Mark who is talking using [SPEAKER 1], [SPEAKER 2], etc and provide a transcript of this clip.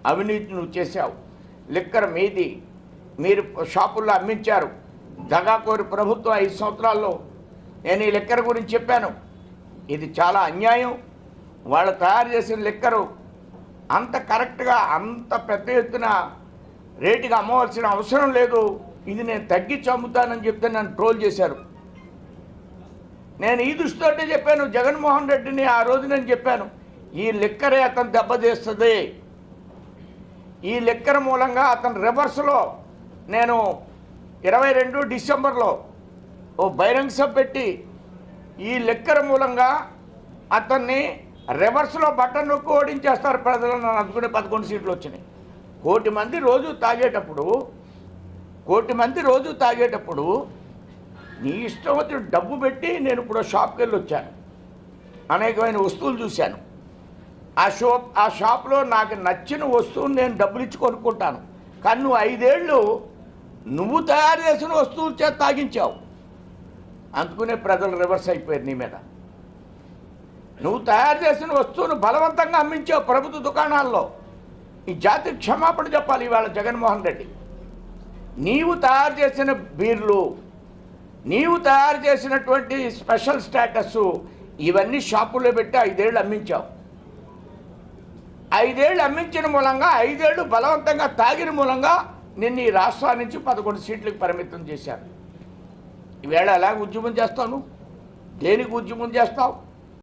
[SPEAKER 1] అవినీతి నువ్వు చేశావు. లిక్కర్ మీది, మీరు షాపుల్లో అమ్మించారు. దగాకోరి ప్రభుత్వం 5 సంవత్సరాల్లో నేను ఈ లిక్కర్ గురించి చెప్పాను. ఇది చాలా అన్యాయం. వాళ్ళు తయారు చేసిన లిక్కరు అంత కరెక్ట్గా అంత పెద్ద ఎత్తున రేటుగా అమ్మవలసిన అవసరం లేదు, ఇది నేను తగ్గించి అమ్ముతానని చెప్తే నన్ను ట్రోల్ చేశారు. నేను ఈ దృష్టితోటే చెప్పాను జగన్మోహన్ రెడ్డిని. ఆ రోజు నేను చెప్పాను, ఈ లిక్కరే అతను దెబ్బతీస్తుంది. ఈ లిక్కర్ మూలంగా అతను రివర్స్లో నేను 22 డిసెంబర్లో ఓ బహిరంగ సభ పెట్టి ఈ లిక్కర్ మూలంగా అతన్ని రివర్స్లో బటన్ నొక్కి ఓడించేస్తారు ప్రజలను నన్ను అందుకునే 11 సీట్లు వచ్చినాయి. 1 కోటి మంది రోజు తాగేటప్పుడు నీ ఇష్టం వచ్చిన డబ్బు పెట్టి నేను ఇప్పుడు షాప్కి వెళ్ళి వచ్చాను, అనేకమైన వస్తువులు చూశాను. ఆ షాప్లో నాకు నచ్చిన వస్తువుని నేను డబ్బులు ఇచ్చి కొనుక్కుంటాను. కానీ నువ్వు 5 ఏళ్ళు నువ్వు తయారు చేసిన వస్తువులు చేత తాగించావు, అందుకునే ప్రజలు రివర్స్ అయిపోయారు నీ మీద. నువ్వు తయారు చేసిన వస్తువును బలవంతంగా అమ్మించావు ప్రభుత్వ దుకాణాల్లో. ఈ జాతికి క్షమాపణ చెప్పాలి ఇవాళ జగన్మోహన్ రెడ్డి. నీవు తయారు చేసిన బీర్లు, నీవు తయారు చేసినటువంటి స్పెషల్ స్టేటస్ ఇవన్నీ షాపుల్లో పెట్టి 5 ఏళ్ళు అమ్మించావు. 5 ఏళ్ళు అమ్మించిన మూలంగా 5 ఏళ్ళు బలవంతంగా తాగిన మూలంగా నిన్ను ఈ రాష్ట్రాల నుంచి 11 సీట్లకు పరిమితం చేశారు. ఈవేళ ఎలాగ ఉద్యమం చేస్తావు? నువ్వు దేనికి ఉద్యమం చేస్తావు?